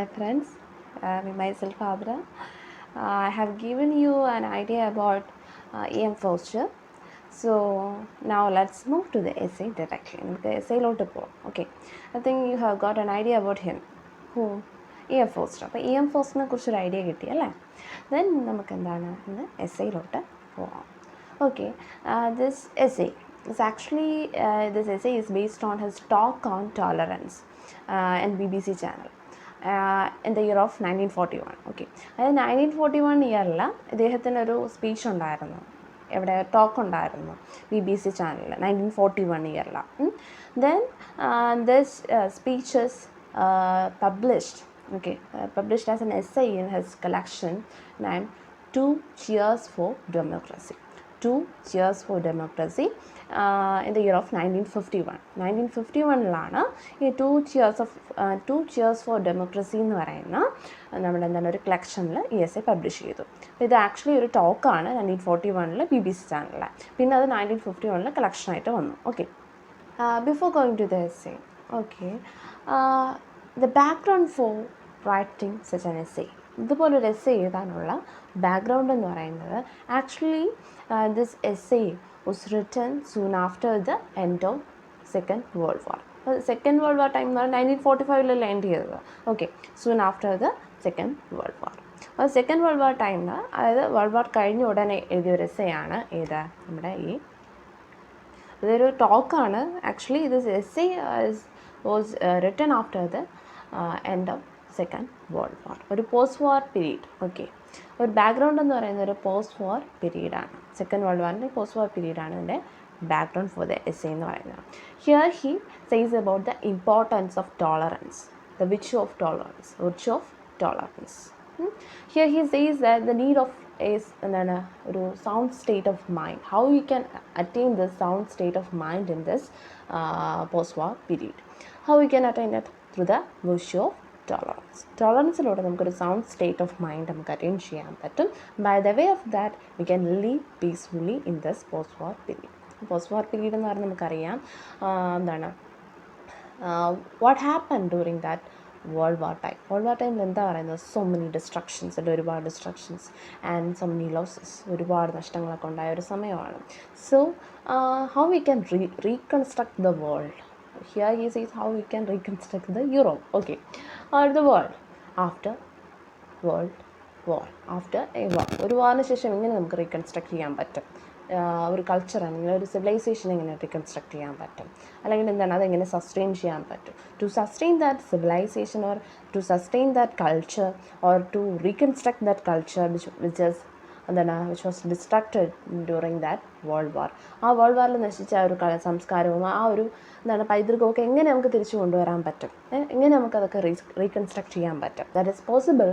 Hi friends, me myself Abra. I have given you an idea about E M Forster. So now let's move to the essay directly. The essay lote po. Okay, I think you have got an idea about him. Who? E M Forster. അപ്പോൾ E M Forsterനെ കുറിച്ചൊരു idea കിട്ടിയല്ലേ? Then നമുക്ക് എന്താണ് ഇന്ന് essayലോട്ട് പോവാം. Okay, this essay is actually this essay is based on his talk on tolerance and BBC channel. In the year of 1941. Okay, അതായത് 1941 ഇയറിൽ ഇദ്ദേഹത്തിനൊരു speech ഉണ്ടായിരുന്നു, എവിടെ ടോക്ക് ഉണ്ടായിരുന്നു BBC ചാനലിൽ 1941 ഇയറിൽ. Then this speeches published, okay, published as an essay in his collection named Two Cheers for Democracy. Two Cheers for Democracy in the year of 1951. 1951ലാണ് ഈ to cheers four democracy എന്ന് പറയുന്ന നമ്മുടെ എന്താണ് ഒരു കളക്ഷനിൽ ഈ essay പബ്ലിഷ് ചെയ്തു. അപ്പോൾ ഇത് ആക്ച്വലി ഒരു ടോക്കാണ് 1941 BBC ചാനലിൽ, പിന്നെ അത് 1951 കളക്ഷനായിട്ട് വന്നു. Okay, before going to the essay, okay, the background for writing such an essay, ഇതുപോലൊരു essay എഴുതാനുള്ള ബാക്ക്ഗ്രൗണ്ട് എന്ന് പറയുന്നത് actually this essay was written soon after the end of Second World War. Second world war time എന്ന് പറഞ്ഞാൽ 1945 end ചെയ്തത്. Okay, soon after the second world വാർ. അപ്പോൾ second world war ടൈമിൽ, അതായത് വേൾഡ് വാർ കഴിഞ്ഞ ഉടനെ എഴുതിയ ഒരു essayയാണ് ഏത് നമ്മുടെ ഇതൊരു ടോക്കാണ്. Actually this essay was written after the end of second world war, ഒരു പോസ്റ്റ് വാർ പീരീഡ്. ഓക്കെ, ഒരു ബാക്ക്ഗ്രൗണ്ട് എന്ന് പറയുന്നത് ഒരു പോസ്റ്റ് വാർ പീരീഡാണ്. സെക്കൻഡ് വേൾഡ് വാറിൻ്റെ പോസ്റ്റ് വാർ പീരീഡാണ് ഇതിൻ്റെ ബാക്ക്ഗ്രൗണ്ട് ഫോർ ദ essay എന്ന് പറയുന്നത്. Here he says about the importance of tolerance, the virtue of tolerance. Here he says that the need of എന്താണ് ഒരു sound state of mind, how you can attain this sound state of mind in this post war period, how you can attain that through the virtue of ടോളറൻസിലൂടെ നമുക്കൊരു sound state of mind നമുക്ക് attain ചെയ്യാൻ പറ്റും. By the way of that we can live peacefully in this post war period. Post war period എന്ന് പറഞ്ഞാൽ നമുക്കറിയാം എന്താണ് what happen during that world war time. World war ടൈമിൽ എന്താ പറയുന്നത്, സോ മെനി ഡിസ്ട്രക്ഷൻസ്, ഒരുപാട് destructions and so many losses, ഒരുപാട് നഷ്ടങ്ങളൊക്കെ ഉണ്ടായ ഒരു സമയമാണ്. So how we can reconstruct the world. Here he says how we can reconstruct the Europe, okay, or the world after world war, after a war. ഒരു വാറിന് ശേഷം എങ്ങനെ നമുക്ക് reconstruct ചെയ്യാൻ പറ്റും, ഒരു കൾച്ചർ അല്ലെങ്കിൽ ഒരു സിവിലൈസേഷൻ എങ്ങനെ റീകൺസ്ട്രക്ട് ചെയ്യാൻ പറ്റും, അല്ലെങ്കിൽ എന്താണ് അതെങ്ങനെ സസ്റ്റെയിൻ ചെയ്യാൻ പറ്റും. To sustain that civilization or to sustain that culture or to reconstruct that culture which was destructed during that world war. ആ വേൾഡ് വാറിൽ നശിച്ച ആ ഒരു സംസ്കാരവും ആ ഒരു പൈതൃകമൊക്കെ എങ്ങനെ നമുക്ക് തിരിച്ചു കൊണ്ടുവരാൻ പറ്റും, എങ്ങനെ നമുക്കതൊക്കെ റീകൺസ്ട്രക്ട് ചെയ്യാൻ പറ്റും. That is possible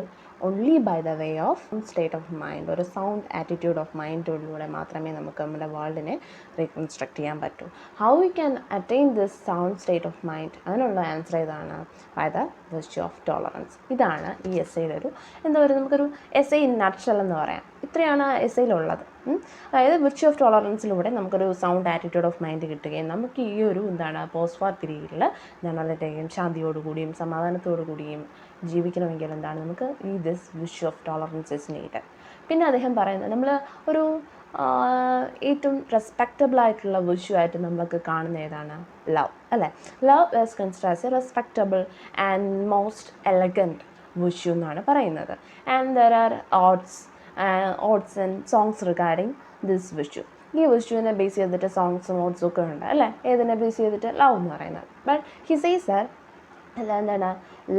only by the way of state of mind, ഒരു സൗണ്ട് ആറ്റിറ്റ്യൂഡ് ഓഫ് മൈൻഡിലൂടെ മാത്രമേ നമുക്ക് നമ്മുടെ വേൾഡിനെ റീകൺസ്ട്രക്ട് ചെയ്യാൻ പറ്റൂ. How we can attain this sound state of mind, അതിനുള്ള ആൻസർ ഇതാണ്, by the virtue of tolerance. ഇതാണ് ഈ essayയുടെ ഒരു എന്താ പറയുക, നമുക്കൊരു essay in nutshell എന്ന് പറയാം. ഇത്രയാണ് ആ essayയിലുള്ളത്. അതായത് വിർച്യു ഓഫ് ടോളറൻസിലൂടെ നമുക്കൊരു സൗണ്ട് ആറ്റിറ്റ്യൂഡ് ഓഫ് മൈൻഡ് കിട്ടുകയും നമുക്ക് ഈ ഒരു പോസ്റ്റ് വാർ പീരീഡിൽ വളരെയധികം ശാന്തിയോടുകൂടിയും സമാധാനത്തോടു കൂടിയും ജീവിക്കണമെങ്കിൽ എന്താണ് നമുക്ക് ഈ this virtue of tolerance is needed. പിന്നെ അദ്ദേഹം പറയുന്നത് നമ്മൾ ഒരു ഏറ്റവും റെസ്പെക്റ്റബിൾ ആയിട്ടുള്ള വിർച്യു ആയിട്ട് നമ്മൾക്ക് കാണുന്ന ഏതാണ്, ലവ് അല്ലേ. Love is considered as a respectable and most elegant virtue എന്നാണ് പറയുന്നത്. And there are odes and songs regarding this virtue. ഈ വിർച്യുവിനെ ബേസ് ചെയ്തിട്ട് സോങ്സും ഓഡ്സും ഒക്കെ ഉണ്ട് അല്ലേ, ഏതിനെ ബേസ് ചെയ്തിട്ട്, ലവ് എന്ന് പറയുന്നത്. ബട്ട് ഹി സേസ് ദാറ്റ് എന്താണ്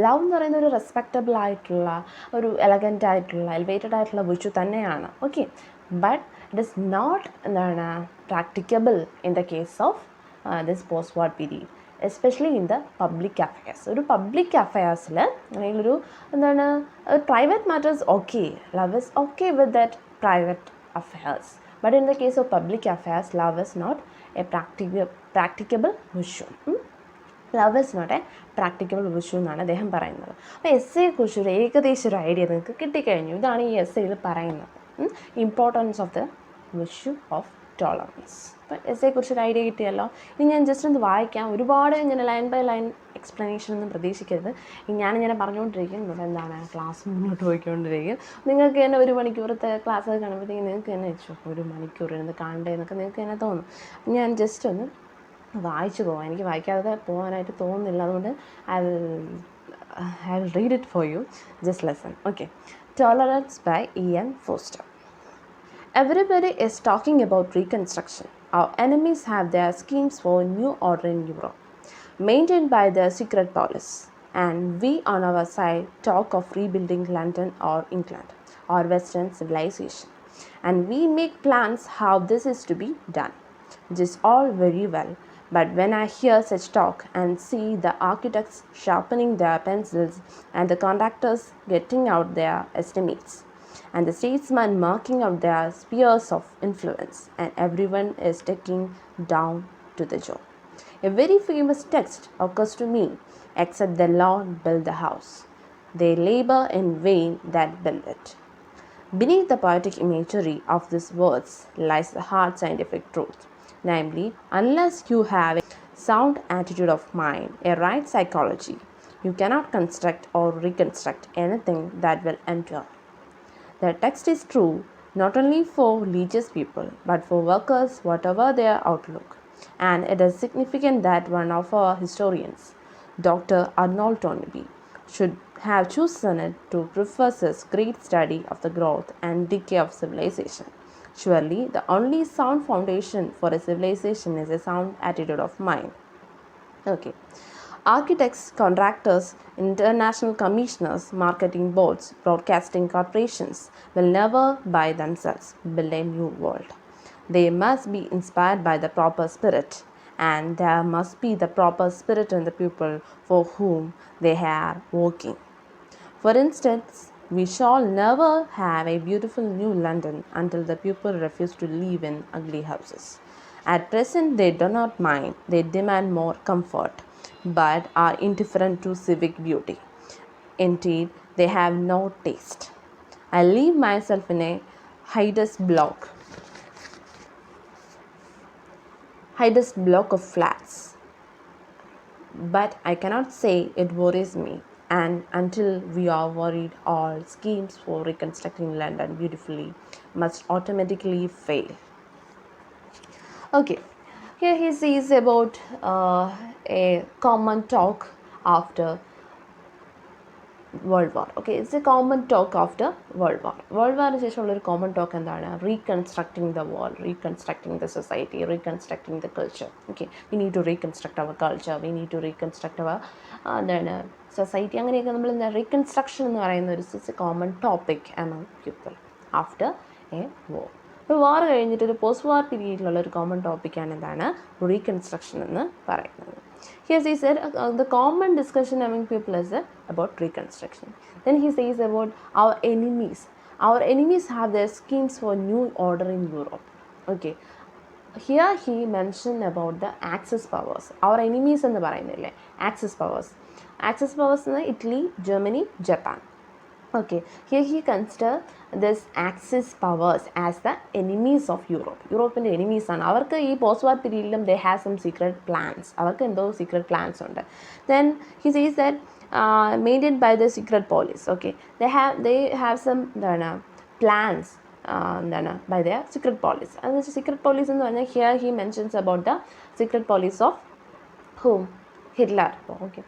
ലവ് എന്ന് പറയുന്ന ഒരു റെസ്പെക്റ്റബിൾ ആയിട്ടുള്ള ഒരു എലഗൻ്റ് ആയിട്ടുള്ള എലിവേറ്റഡ് ആയിട്ടുള്ള വിർച്യു തന്നെയാണ്. Okay, but it is not എന്താണ് practicable in the case of this post war period, especially in the public affairs. ഒരു പബ്ലിക് അഫയേഴ്സിൽ അല്ലെങ്കിൽ ഒരു എന്താണ് private matters okay, love is okay with that private affairs, but in the case of public affairs love is not a practicable virtue. Love is not a practicable virtue എന്നാണ് അദ്ദേഹം പറയുന്നത്. അപ്പോൾ essayയെക്കുറിച്ച് ഒരു ഏകദേശം ഒരു ഐഡിയ നിങ്ങൾക്ക് കിട്ടിക്കഴിഞ്ഞു. ഇതാണ് ഈ essayയിൽ പറയുന്നത്, importance of the virtue of tolerance. അപ്പോൾ essayയെക്കുറിച്ചൊരു ഐഡിയ കിട്ടിയല്ലോ. ഇനി ഞാൻ ജസ്റ്റ് ഒന്ന് വായിക്കാം, ഒരുപാട് ഇങ്ങനെ ലൈൻ ബൈ ലൈൻ എക്സ്പ്ലനേഷൻ ഒന്നും പ്രതീക്ഷിക്കരുത്. ഞാനിങ്ങനെ പറഞ്ഞുകൊണ്ടിരിക്കുന്നത് എന്താണ് ക്ലാസ് മുന്നോട്ട് പോയിക്കൊണ്ടിരിക്കും. നിങ്ങൾക്ക് തന്നെ 1 മണിക്കൂറത്തെ ക്ലാസ് കാണുമ്പോഴത്തേക്കും നിങ്ങൾക്ക് തന്നെ ഒരു മണിക്കൂർ ഇരുന്ന് കാണണ്ടേ എന്നൊക്കെ നിങ്ങൾക്ക് തന്നെ തോന്നും. ഞാൻ ജസ്റ്റ് ഒന്ന് വായിച്ചു പോകാം. എനിക്ക് വായിക്കാതെ പോകാനായിട്ട് തോന്നുന്നില്ല. അതുകൊണ്ട് I will read it for you. Just listen. Okay. Tolerance by E M Forster. Everybody is talking about Reconstruction. Our enemies have their schemes for new order in Europe, maintained by their secret police. And we on our side talk of rebuilding London or England or Western civilization. And we make plans how this is to be done. It is all very well. But when I hear such talk and see the architects sharpening their pencils and the contractors getting out their estimates and the statesmen marking out their spheres of influence and everyone is taking down to the job, a very famous text occurs to me, except the Lord built the house. They labor in vain that build it. Beneath the poetic imagery of these words lies the hard scientific truth. Namely, unless you have a sound attitude of mind, a right psychology, you cannot construct or reconstruct anything that will endure. The text is true not only for religious people, but for workers, whatever their outlook. And it is significant that one of our historians, Dr. Arnold Toynbee, should have chosen it to preface his great study of the growth and decay of civilization. Surely, the only sound foundation for a civilization is a sound attitude of mind. Okay. Architects, contractors, international commissioners, marketing boards, broadcasting corporations will never by themselves build a new world. They must be inspired by the proper spirit, and there must be the proper spirit in the people for whom they are working. For instance, we shall never have a beautiful new London until the people refuse to live in ugly houses. At present, they do not mind, they demand more comfort, but are indifferent to civic beauty. Indeed, they have no taste. I leave myself in a highest block of flats, but I cannot say it worries me. And until we are worried, all schemes for reconstructing London beautifully must automatically fail. Okay, here he says about a common talk after World War. Okay, it's a common talk after World War. World War ശേഷമുള്ള ഒരു common talk എന്താണ്? Reconstructing the world, reconstructing the society, reconstructing the culture. Okay, we need to reconstruct our culture, we need to reconstruct our എന്താണ് society. അങ്ങനെയൊക്കെ നമ്മൾ എന്താ reconstruction എന്ന് പറയുന്ന ഒരു common topic among people after a war. ഒരു war കഴിഞ്ഞിട്ട് ഒരു പോസ്റ്റ് വാർ പീരീഡിലുള്ള ഒരു കോമൺ ടോപ്പിക്കാണ് എന്താണ് റീകൺസ്ട്രക്ഷൻ എന്ന് പറയുന്നത്. Here he said the common discussion among people is about reconstruction. Then he says about our enemies. Our enemies have their schemes for new order in Europe. Okay. Here he mentioned about the Axis powers. Our enemies എന്ന് പറയുന്നില്ലേ, Axis powers. Axis powers എന്ന് Italy, Germany, Japan. Okay, here he considers this Axis powers as the enemies of Europe. യൂറോപ്പിൻ്റെ enemies ആണ്. അവർക്ക് ഈ post war പീരീഡിലും they have some secret plans. അവർക്ക് എന്തോ secret plans ഉണ്ട്. Then he says that maintained by the secret police. Okay, they have some എന്താണ് plans എന്താണ് by their secret police. And the secret police എന്ന് പറഞ്ഞാൽ here he mentions about the secret police of whom? Hitler. Okay,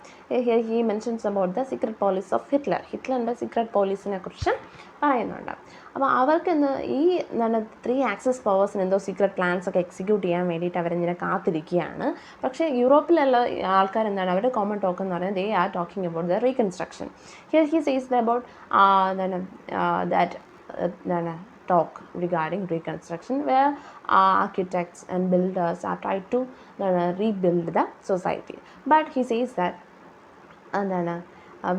here he mentions about the secret police of Hitler. ഹിറ്റ്ലറിൻ്റെ secret പോലീസിനെ കുറിച്ച് പറയുന്നുണ്ട്. അപ്പോൾ അവർക്ക് ഈ എന്താണ് 3 ആക്സിസ് പവേഴ്സിന് എന്തോ സീക്രട്ട് പ്ലാൻസ് ഒക്കെ എക്സിക്യൂട്ട് ചെയ്യാൻ വേണ്ടിയിട്ട് അവരിങ്ങനെ കാത്തിരിക്കുകയാണ്. പക്ഷേ യൂറോപ്പിലുള്ള ആൾക്കാർ എന്താണ് അവരുടെ കോമൺ ടോക്ക് എന്ന് പറയുന്നത് they are talking about the reconstruction. Here he says about എന്താണ് talk regarding reconstruction where architects and builders are trying to rebuild the society. But he says that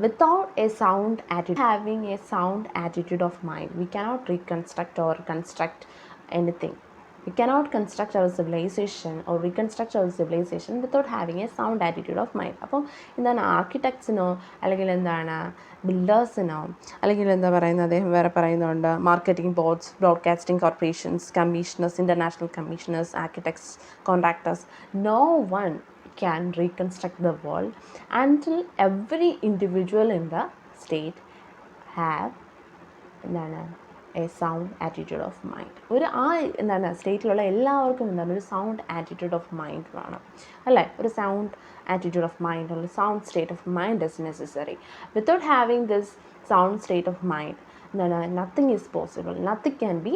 without a sound attitude, having a sound attitude of mind, we cannot reconstruct or construct anything. We cannot construct our civilization or reconstruct our civilization without having a sound attitude of mind. അപ്പോൾ എന്താണ് ആർക്കിടെക്ട്സിനോ അല്ലെങ്കിൽ എന്താണ് ബിൽഡേഴ്സിനോ അല്ലെങ്കിൽ എന്താ പറയുന്നത് അദ്ദേഹം വേറെ പറയുന്നുണ്ട് marketing boards, broadcasting corporations, commissioners, international commissioners, architects, contractors, no one can reconstruct the world until every individual in the state have എന്താണ് A sound attitude of mind. എന്താണ് സ്റ്റേറ്റിലുള്ള എല്ലാവർക്കും എന്താണ് ഒരു സൗണ്ട് ആറ്റിറ്റ്യൂഡ് ഓഫ് മൈൻഡ് വേണം അല്ലേ. ഒരു sound attitude of mind ഒരു sound state of mind is necessary. Without having this sound state of mind എന്താണ് nothing is possible, nothing can be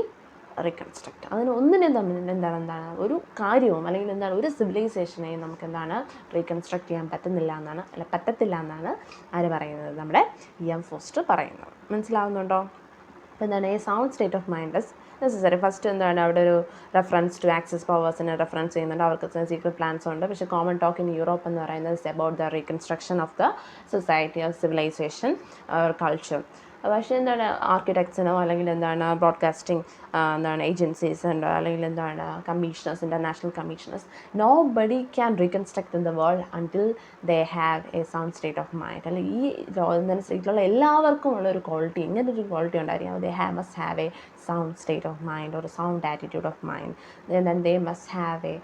reconstruct. അതിന് ഒന്നിനെ തമ്മിൽ എന്താണ് ഒരു കാര്യവും അല്ലെങ്കിൽ എന്താണ് ഒരു സിവിലൈസേഷനെയും നമുക്ക് എന്താണ് റീകൺസ്ട്രക്ട് ചെയ്യാൻ പറ്റത്തില്ല എന്നാണ് ആര് പറയുന്നത്, നമ്മുടെ E M ഫോസ്റ്റർ പറയുന്നത്. മനസ്സിലാവുന്നുണ്ടോ? അപ്പോൾ എന്താണ് ഈ sound state of mind is necessary. First എന്താണ് അവിടെ ഒരു റെഫറൻസ് ടു ആക്സസ് പവേഴ്സിനെ റെഫറൻസ് ചെയ്യുന്നുണ്ട്. അവർക്ക് സീക്രട്ട് പ്ലാൻസ് ഉണ്ട്. പക്ഷേ കോമൺ ടോക്ക് ഇൻ യൂറോപ്പ് എന്ന് പറയുന്നത് is about the reconstruction of the society of civilization culture. പക്ഷേ എന്താണ് ആർക്കിടെക്ട്സിനോ അല്ലെങ്കിൽ എന്താണ് ബ്രോഡ്കാസ്റ്റിംഗ് എന്താണ് ഏജൻസീസ് ഉണ്ടോ അല്ലെങ്കിൽ എന്താണ് commissioners, international commissioners, nobody can reconstruct in the world until they have a sound state of mind. അല്ലെങ്കിൽ ഈ എന്താണ് സ്റ്റേറ്റിലുള്ള എല്ലാവർക്കും ഉള്ളൊരു ക്വാളിറ്റി, ഇങ്ങനൊരു ക്വാളിറ്റി ഉണ്ടായിരിക്കും. ദേ must have A sound state of mind or a sound attitude of mind. Then they must have a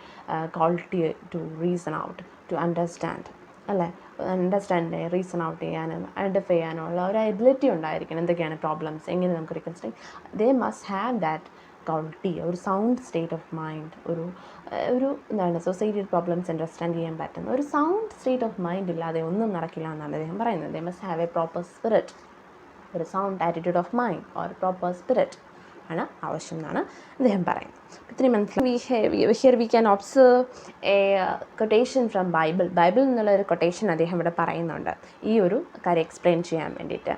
quality to reason out, to understand അല്ലേ. Understand reason out ചെയ്യാനും identify ചെയ്യാനുള്ള ഒരു എബിലിറ്റി ഉണ്ടായിരിക്കണം. എന്തൊക്കെയാണ് problems, എങ്ങനെ നമുക്ക് reconstruct. They must have that quality, ഒരു sound state of mind, ഒരു എന്താണ് സൊസൈറ്റി പ്രോബ്ലംസ് അണ്ടർസ്റ്റാൻഡ് ചെയ്യാൻ പറ്റുന്ന ഒരു സൗണ്ട് സ്റ്റേറ്റ് ഓഫ് മൈൻഡ് ഇല്ലാതെ ഒന്നും നടക്കില്ല എന്നാണ് അദ്ദേഹം പറയുന്നത്. They must have a proper spirit, ഒരു sound attitude of mind or proper spirit ആണ് ആവശ്യം എന്നാണ് അദ്ദേഹം പറയുന്നത്. ഇത്രയും മനസ്സിലായി. Here we can observe a quotation from Bible എന്നുള്ള ഒരു കൊട്ടേഷൻ അദ്ദേഹം ഇവിടെ പറയുന്നുണ്ട് ഈ ഒരു കാര്യം എക്സ്പ്ലെയിൻ ചെയ്യാൻ വേണ്ടിയിട്ട്.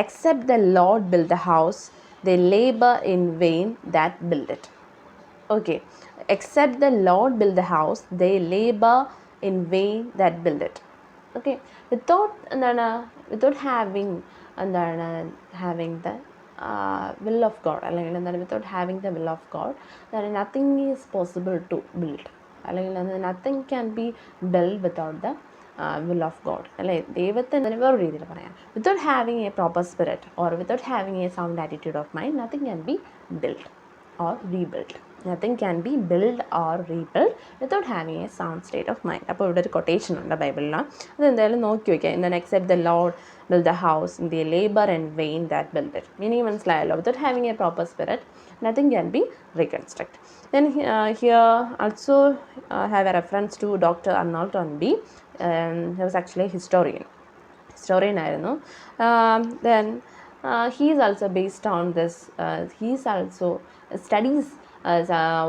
Except the Lord build the house they labour in vein that build it. Okay, except the Lord build the house they labour in vein that build it. Okay, without having the will of God, അല്ലെങ്കിൽ എന്താണ് without having the will of God, then nothing is possible to build, അല്ലെങ്കിൽ nothing can be built without the will of God അല്ലേ. ദൈവത്തെ വേറൊരു രീതിയിൽ പറയാം, without having a proper spirit or without having a sound attitude of mind, nothing can be built or rebuilt. Nothing can be built or rebuilt without having a sound state of mind. അപ്പോൾ ഇവിടെ ഒരു quotation ഉണ്ട് ബൈബിളിൽ, അതെന്തായാലും നോക്കി വയ്ക്കുക. എന്താണ് except the Lord build the house in the labor and vain that build it. Meaning മനസ്സിലായല്ലോ, without having a proper spirit nothing can be reconstructed. Then here also have a reference to Dr. Arnold Toynbee. He was actually a historian ആയിരുന്നു. Then he is also based on this, he is also studies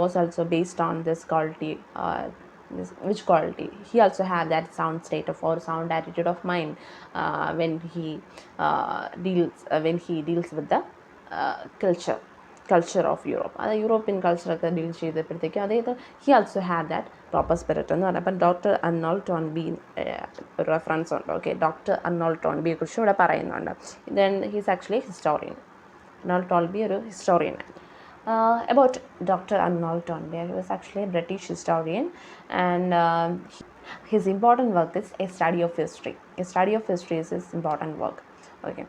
was also based on this quality. Which quality? He also had that sound state of or sound attitude of mind when he deals with the culture of Europe. അത് European കൾച്ചറൊക്കെ deal ചെയ്തപ്പോഴത്തേക്കും അതായത് he also had that proper spirit എന്ന് പറഞ്ഞാൽ. അപ്പം doctor Arnold Toynbee ഒരു reference ഉണ്ട്. Okay, doctor Arnold ടോൺബിയെ കുറിച്ച് ഇവിടെ പറയുന്നുണ്ട്. Then he's actually historian. Arnold Toynbee ഒരു ഹിസ്റ്റോറിയനാണ്. About Dr. Arnold Toynbee, he was actually a British historian, and his important work is a study of history. A study of history is his important work. Okay,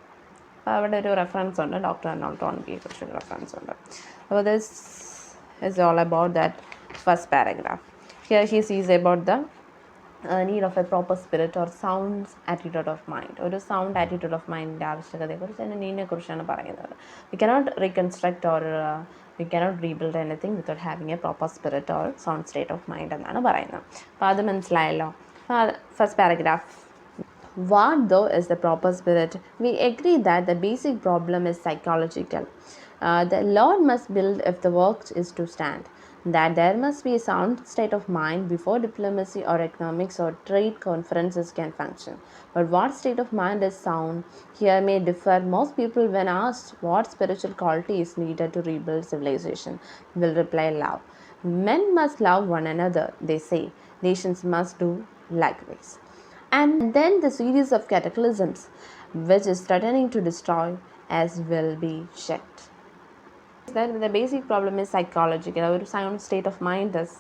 അപ്പോൾ അവിടെ ഒരു reference ഉണ്ട്, doctor Arnold ടോൺബിയെ കുറിച്ചൊരു reference ഉണ്ട്. അപ്പോൾ this is all about that first paragraph. Here he sees about the need of a proper spirit or sound attitude of mind. ഒരു sound attitude of മൈൻഡിൻ്റെ ആവശ്യകതയെക്കുറിച്ച് ഇതിനെക്കുറിച്ചാണ് പറയുന്നത്. We cannot reconstruct or we cannot rebuild anything without having a proper spirit or sound state of mind എന്നാണ് പറയുന്നത്. അപ്പോൾ അത് മനസ്സിലായല്ലോ. First paragraph. What though is the proper spirit? We agree that the basic problem is psychological. The Lord must build if the work is to stand. That there must be a sound state of mind before diplomacy or economics or trade conferences can function. But what state of mind is sound here may differ. Most people, when asked what spiritual quality is needed to rebuild civilization, will reply love. Men must love one another, they say. Nations must do likewise. And then the series of cataclysms which is threatening to destroy as will be checked. Then the basic problem is psychological. Our sound state of mind is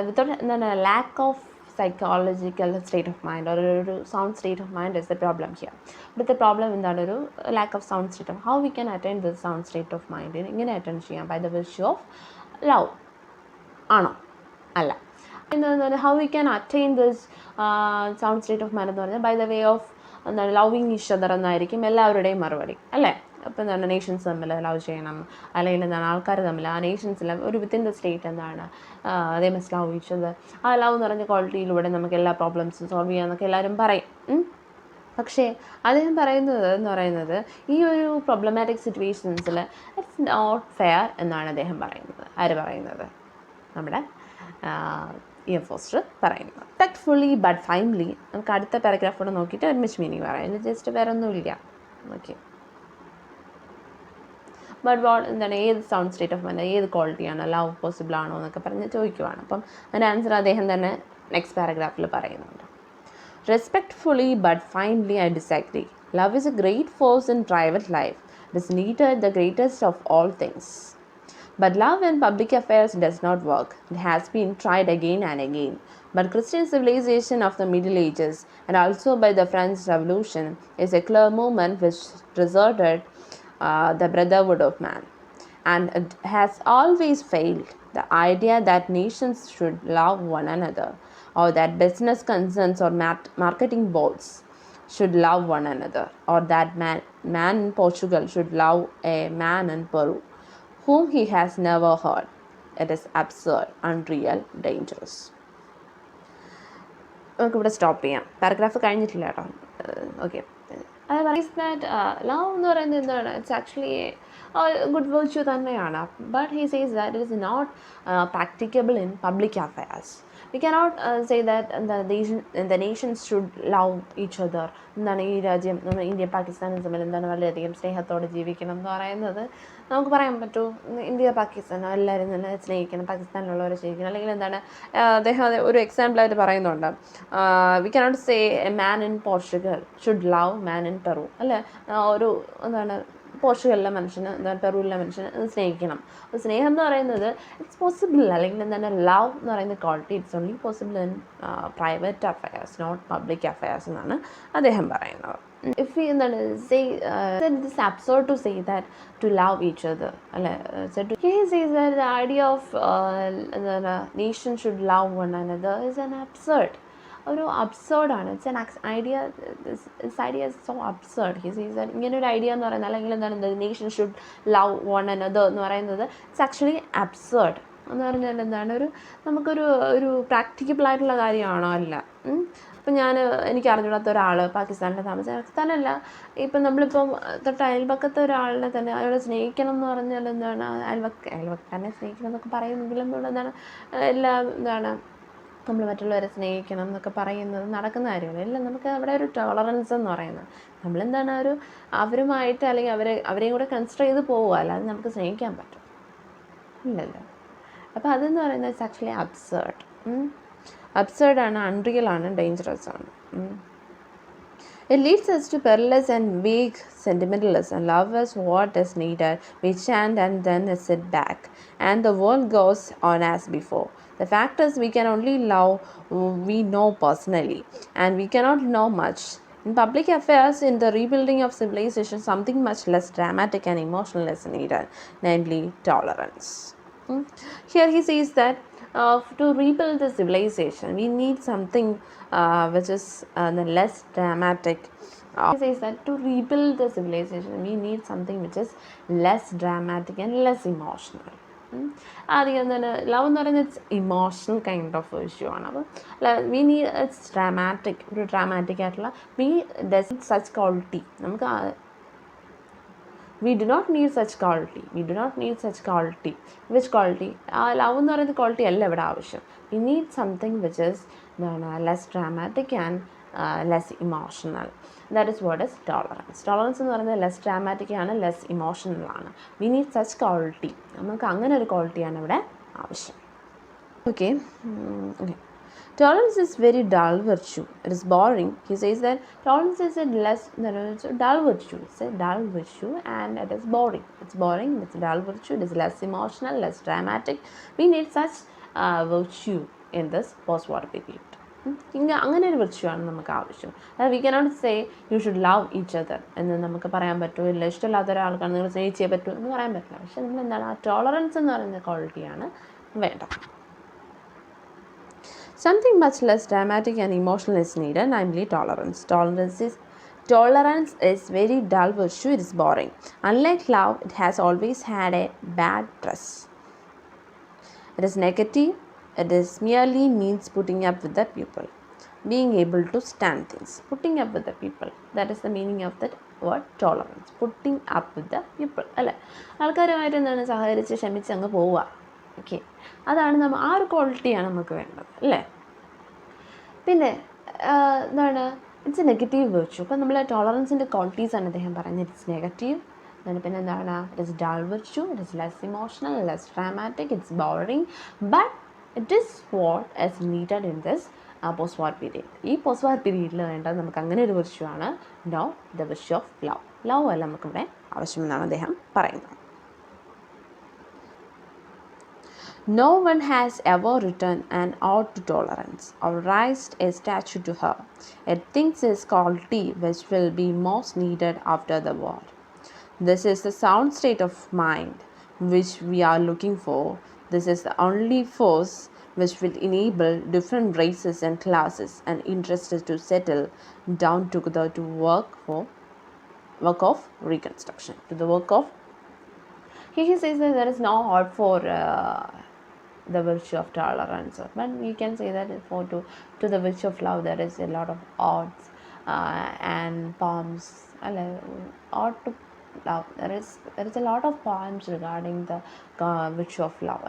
without a lack of psychological state of mind or a sound state of mind is the problem here. But the problem in that lack of sound state of how we can attain the sound state of mind in attention by the virtue of love. ആണോ? അല്ല. how we can attain this sound state of mind എന്ന് പറഞ്ഞാൽ by the way of loving each other എന്നായിരിക്കും എല്ലാവരുടെയും മറുപടി അല്ലേ. അപ്പോൾ എന്താണ് നേഷൻസ് തമ്മിൽ ലവ് ചെയ്യണം, അല്ലെങ്കിൽ എന്താണ് ആൾക്കാർ തമ്മിൽ ആ നേഷൻസിൽ ഒരു വിത്തിൻ ദ സ്റ്റേറ്റ് എന്താണ് അതേ മസ്റ്റ് ലവ് ഈച്ച് അതർ. ആ ലവ് എന്ന് പറഞ്ഞ ക്വാളിറ്റിയിലൂടെ നമുക്ക് എല്ലാ പ്രോബ്ലംസും സോൾവ് ചെയ്യാമെന്നൊക്കെ എല്ലാവരും പറയും. പക്ഷേ അദ്ദേഹം പറയുന്നത് ഈ ഒരു പ്രോബ്ലമാറ്റിക് സിറ്റുവേഷൻസിൽ ഇറ്റ്സ് നോട്ട് ഫെയർ എന്നാണ് അദ്ദേഹം പറയുന്നത്. ആര് പറയുന്നത്? നമ്മുടെ E M Forster പറയുന്നത്. Respectfully but finely. നമുക്ക് അടുത്ത പാരഗ്രാഫോടെ നോക്കിയിട്ട് ഒരുമിച്ച് മീനിങ് പറയാം. അതിൽ ജസ്റ്റ് വേറെ ഒന്നുമില്ല. ഓക്കെ, ബട്ട് എന്താണ് ഏത് സൗണ്ട് സ്റ്റേറ്റ് ഓഫ് മൈൻഡ്, ഏത് ക്വാളിറ്റിയാണ്, ലവ് പോസിബിൾ ആണോ എന്നൊക്കെ പറഞ്ഞ് ചോദിക്കുവാണ്. അപ്പം അതിൻ്റെ ആൻസർ അദ്ദേഹം തന്നെ നെക്സ്റ്റ് പാരഗ്രാഫിൽ പറയുന്നുണ്ട്. Respectfully but finally I disagree. Love is a great force in private life. It is needed the greatest of all things. But love in public affairs does not work. It has been tried again and again. But Christian civilization of the Middle Ages and also by the French Revolution is a clear movement which resorted the brotherhood of man. And it has always failed. The idea that nations should love one another, or that business concerns or marketing boards should love one another, or that man in Portugal should love a man in Peru, whom he has never heard. It is absurd, unreal, dangerous. നമുക്ക് ഇവിടെ stop ചെയ്യാം. Paragraph കഴിഞ്ഞിട്ടില്ല കേട്ടോ. Okay, അത് പറയും that love എന്ന് പറയുന്നത് എന്താണ്, ഇറ്റ്സ് ആക്ച്വലി ഗുഡ് വെർച്യൂ തന്നെയാണ്. But he says that it is not practicable in public affairs. We cannot say that the nations should love each other. എന്താണ് ഈ രാജ്യം, നമ്മൾ ഇന്ത്യ പാകിസ്ഥാനും തമ്മിൽ എന്താണ് വളരെയധികം സ്നേഹത്തോടെ ജീവിക്കണം എന്ന് പറയുന്നത് നമുക്ക് പറയാൻ പറ്റുമോ? ഇന്ത്യ പാകിസ്ഥാനോ എല്ലാവരും തന്നെ സ്നേഹിക്കണം, പാകിസ്ഥാനിലുള്ളവരെ സ്നേഹിക്കണം. അല്ലെങ്കിൽ എന്താണ് അദ്ദേഹം ഒരു എക്സാമ്പിളായിട്ട് പറയുന്നുണ്ട്, we cannot say a man in Portugal should love man in Peru അല്ലേ. ഒരു എന്താണ് പോർച്ചുഗലിലെ മനുഷ്യന് എന്താണ് പെറുവിലെ മനുഷ്യന് സ്നേഹിക്കണം. അപ്പോൾ സ്നേഹം എന്ന് പറയുന്നത് ഇറ്റ്സ് പോസിബിൾ, അല്ലെങ്കിൽ എന്താണ് ലവ് എന്ന് പറയുന്ന quality it's only possible in private affairs not public affairs എന്നാണ് അദ്ദേഹം പറയുന്നത്. If we say it's absurd to say that to love each other, he says that the idea of nation should love one another is an absurd. ഒരു അബ്സേർഡാണ്. It's an idea, this idea is so absurd. He says that ഇങ്ങനെ ഒരു idea എന്ന് പറയുന്നത്, അല്ലെങ്കിൽ എന്താണ് nation should love one another എന്ന് പറയുന്നത് ഇറ്റ്സ് ആക്ച്വലി അബ്സേർഡ് എന്ന് പറഞ്ഞാൽ എന്താണ് നമുക്കൊരു പ്രാക്ടിക്കബിൾ ആയിട്ടുള്ള കാര്യമാണോ? അല്ല. ഇപ്പം എനിക്ക് അറിഞ്ഞൂടാത്ത ഒരാൾ പാകിസ്ഥാനിൽ പാകിസ്ഥാനല്ല, ഇപ്പം നമ്മളിപ്പം തൊട്ട് അയൽപക്കത്തെ ഒരാളിനെ തന്നെ അയാളെ സ്നേഹിക്കണം എന്ന് പറഞ്ഞാൽ എന്താണ് അയൽവക്കാരനെ സ്നേഹിക്കണം എന്നൊക്കെ പറയുമെങ്കിലും ഇവിടെ എന്താണ് എന്താണ് നമ്മൾ മറ്റുള്ളവരെ സ്നേഹിക്കണം എന്നൊക്കെ പറയുന്നത് നടക്കുന്ന കാര്യമല്ല. എല്ലാം നമുക്ക് അവിടെ ഒരു ടോളറൻസ് എന്ന് പറയുന്നത് നമ്മളെന്താണ് അവരുമായിട്ട് അല്ലെങ്കിൽ അവരെയും കൂടെ കൺസിഡർ ചെയ്ത് പോവുക, അല്ലാതെ നമുക്ക് സ്നേഹിക്കാൻ പറ്റും ഇല്ലല്ലോ. അപ്പോൾ അതെന്ന് പറയുന്നത് ഇറ്റ്സ് ആക്ച്വലി അബ്സേർഡാണ്, അൺറിയൽ ആണ്, ഡേഞ്ചറസ് ആണ്. It leads us to perilous and vague sentimentalism. Love is what is needed. We chant and then sit back, and the world goes on as before. The fact is, we can only love we know personally, and we cannot know much. In public affairs, in the rebuilding of civilization, something much less dramatic and emotional is needed, namely tolerance. Here he says that to rebuild the civilization, we need something which is less dramatic. He says that to rebuild the civilization, we need something which is less dramatic and less emotional. ആദ്യം തന്നെ love എന്ന് പറയുന്നത് it's emotional kind of issue ആണ്. അപ്പോൾ we need it's dramatic, ഒരു dramatic ആയിട്ടുള്ള V does such quality നമുക്ക് we do not need such quality. Which quality? Love എന്ന് പറയുന്ന ക്വാളിറ്റി അല്ല ഇവിടെ ആവശ്യം. We need something which is less dramatic and less emotional. That is what is tolerance. Tolerance എന്ന് പറയുന്നത് less dramatic ആണ്, less emotional ആണ്. We need such quality. നമുക്ക് അങ്ങനെ ഒരു ക്വാളിറ്റിയാണ് ഇവിടെ ആവശ്യം. Okay. Tolerance is very dull virtue. It is boring. He says that tolerance is a dull virtue. It's a dull virtue and it is boring. It's boring. It's a dull virtue. It is less emotional, less dramatic. We need such virtue in this post-war period. അങ്ങനെ ഒരു virtue ആണ് നമുക്ക് ആവശ്യം. We cannot say you should love each other എന്ന് നമുക്ക് പറയാൻ പറ്റുമോ? ഇല്ല, ഇഷ്ടമില്ലാത്ത ഒരാൾക്കാണ് നിങ്ങൾ സ്നേഹിച്ചേ പറ്റൂ എന്ന് പറയാൻ പറ്റില്ല. പക്ഷെ നമ്മൾ എന്താണ് ആ ടോളറൻസ് എന്ന് പറയുന്ന ക്വാളിറ്റിയാണ് വേണ്ടത്. Something much less dramatic and emotional is needed, namely tolerance. Tolerance is very dull virtue, it is boring. Unlike love, it has always had a bad press. It is negative, it is merely means putting up with the people. Being able to stand things. Putting up with the people. That is the meaning of that word tolerance. Putting up with the people. അല്ലേ, ആൾക്കാരുമായിട്ട് എന്താണ് സഹകരിച്ച് ക്ഷമിച്ച് അങ്ങ് പോവുക. Okay, അതാണ് ആ ഒരു ക്വാളിറ്റിയാണ് നമുക്ക് വേണ്ടത് അല്ലേ. പിന്നെ എന്താണ്, ഇറ്റ്സ് എ നെഗറ്റീവ് വെർച്യു. ഇപ്പം നമ്മൾ ടോളറൻസിൻ്റെ ക്വാളിറ്റീസാണ് അദ്ദേഹം പറയുന്നത്. It's negative. പിന്നെ എന്താണ്, it is dull virtue, it is less emotional, less dramatic, it's boring, but it is what is needed in this post war period. ഈ പോസ്റ്റ് വാർ പീരീഡിൽ വേണ്ടത് നമുക്ക് അങ്ങനെ ഒരു വെർച്യു ആണ്. Know the virtue of love. Love അല്ല നമുക്കിവിടെ ആവശ്യമെന്നാണ് അദ്ദേഹം പറയുന്നത്. No one has ever written an ode to tolerance or raised a statue to her. It thinks is quality which will be most needed after the war. This is the sound state of mind which we are looking for. This is the only force which will enable different races and classes and interests to settle down together to work of reconstruction. To the work of, he says that there is no art for the virtue of tolerance, but we can say that to the virtue of love there is a lot of arts and poems. Art to love, there is a lot of poems regarding the virtue of love.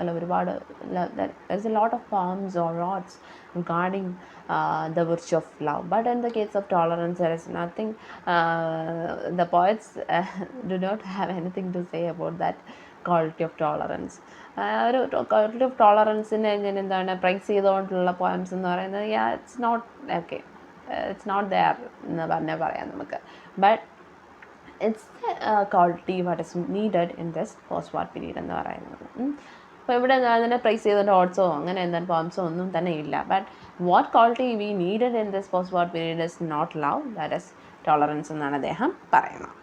There is a lot of poems or arts regarding the virtue of love, but in the case of tolerance there is nothing. The poets do not have anything to say about that quality of tolerance. ഒരു quality of ടോളറൻസിനെ ഇങ്ങനെ എന്താണ് praise ചെയ്തുകൊണ്ടുള്ള poems എന്ന് പറയുന്നത്, it's not okay, it's not there എന്ന് പറഞ്ഞാൽ പറയാം നമുക്ക്. But it's quality what is needed in this post war period എന്ന് പറയുന്നത്. അപ്പോൾ ഇവിടെ അതിനെ പ്രൈസ് ചെയ്തതിൻ്റെ ഓട്സോ അങ്ങനെ എന്താണ് പോംസോ ഒന്നും തന്നെ ഇല്ല. But what quality we needed in this post war period is not love, that is tolerance എന്നാണ് അദ്ദേഹം പറയുന്നത്.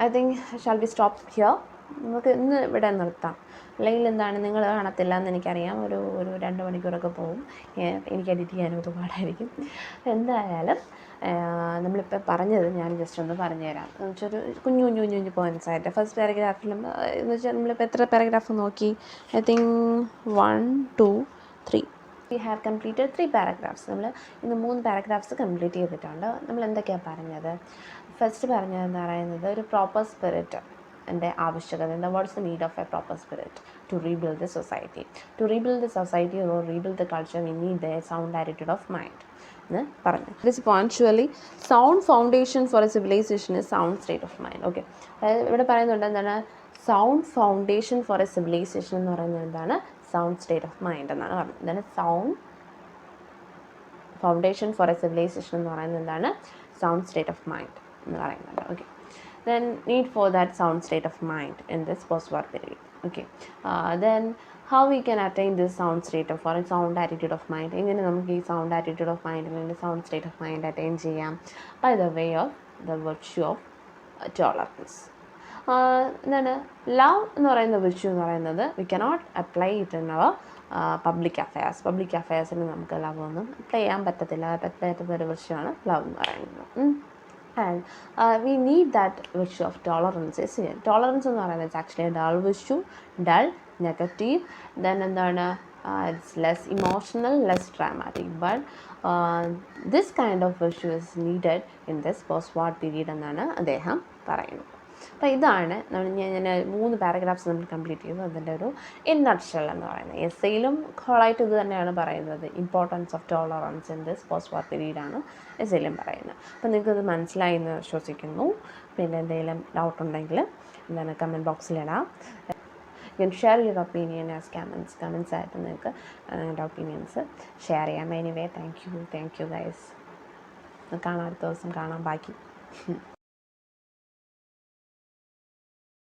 I think shall be stop here. നമുക്ക് ഇന്ന് ഇവിടെ നിർത്താം. അല്ലെങ്കിൽ എന്താണ്, നിങ്ങൾ കാണത്തില്ല എന്ന് എനിക്കറിയാം. ഒരു 2 മണിക്കൂറൊക്കെ പോകും. എനിക്ക് എഡിറ്റ് ചെയ്യാനും ഒരുപാടായിരിക്കും. എന്തായാലും നമ്മളിപ്പോൾ പറഞ്ഞത് ഞാൻ ജസ്റ്റ് ഒന്ന് പറഞ്ഞു തരാം. എന്ന് വെച്ചാൽ ഒരു കുഞ്ഞു പോയിൻറ്റ്സ് ആയിട്ട്. ഫസ്റ്റ് പാരഗ്രാഫിലും എന്ന് വെച്ചാൽ നമ്മളിപ്പോൾ എത്ര പാരഗ്രാഫ് നോക്കി, I think 1 2 3 we have completed 3 paragraphs. നമ്മൾ ഇന്ന് 3 പാരഗ്രാഫ്സ് കംപ്ലീറ്റ് ചെയ്തിട്ടുണ്ട്. നമ്മൾ എന്തൊക്കെയാണ് പറഞ്ഞത്? ഫസ്റ്റ് പറഞ്ഞതെന്ന് പറയുന്നത് ഒരു പ്രോപ്പർ സ്പിരിറ്റ് എൻ്റെ ആവശ്യകത. എന്താ, what's the need of a proper spirit to rebuild the society. To rebuild the society or rebuild the culture we need the sound attitude of mind എന്ന് പറഞ്ഞു. It is punctually sound foundation for a civilisation is sound state of mind. Okay, ഇവിടെ പറയുന്നുണ്ട് എന്താണ്, sound foundation for a civilisation എന്ന് പറയുന്നത് എന്താണ്, sound state of mind എന്നാണ് പറഞ്ഞത്. എന്താണ് sound foundation for a civilisation എന്ന് പറയുന്നത് എന്താണ്, സൗണ്ട് സ്റ്റേറ്റ് ഓഫ് മൈൻഡ് എന്ന് പറയുന്നുണ്ട്. Okay, then need for that sound state of mind in this post-war period. Okay, then how we can attain this sound state of or sound attitude of mind. എങ്ങനെ നമുക്ക് ഈ sound attitude of mind അല്ലെങ്കിൽ sound state of mind attain ചെയ്യാം? By the way of the virtue of tolerance. എന്താണ് love എന്ന് പറയുന്ന virtue എന്ന് പറയുന്നത് we cannot apply it in our public affairs. Public അഫെയർസിന് നമുക്ക് ലവ് ഒന്നും അപ്ലൈ ചെയ്യാൻ പറ്റാത്തൊരു വിർച്യുവാണ് ലവ് എന്ന് പറയുന്നത്. And we need that virtue of tolerance. Tolerance എന്ന് പറയുന്നത് it's actually a dull virtue, dull, negative, then എന്താണ് it's less emotional, less dramatic, but this kind of virtue is needed in this post-war period എന്നാണ് അദ്ദേഹം പറയുന്നത്. അപ്പോൾ ഇതാണ് ഞാൻ 3 paragraphs നമ്മൾ കംപ്ലീറ്റ് ചെയ്തു. അതിൻ്റെ ഒരു ഇൻ നട്ട്ഷെൽ എന്ന് പറയുന്നത്. എസ്സേയിലും ഹോളായിട്ട് ഇത് തന്നെയാണ് പറയുന്നത്. Importance of tolerance in this post war പീരീഡാണ് എസ്സേയിലും പറയുന്നത്. അപ്പോൾ നിങ്ങൾക്കത് മനസ്സിലായി എന്ന് വിശ്വസിക്കുന്നു. പിന്നെ എന്തെങ്കിലും ഡൗട്ട് ഉണ്ടെങ്കിൽ എന്താണ് കമൻറ്റ് ബോക്സിലിടാം. You can share your opinion as comments ആയിട്ട് നിങ്ങൾക്ക് നിങ്ങളുടെ ഒപ്പീനിയൻസ് ഷെയർ ചെയ്യാം. Anyway thank you guys. കാണാം, അടുത്ത ദിവസം കാണാം. ബാക്കി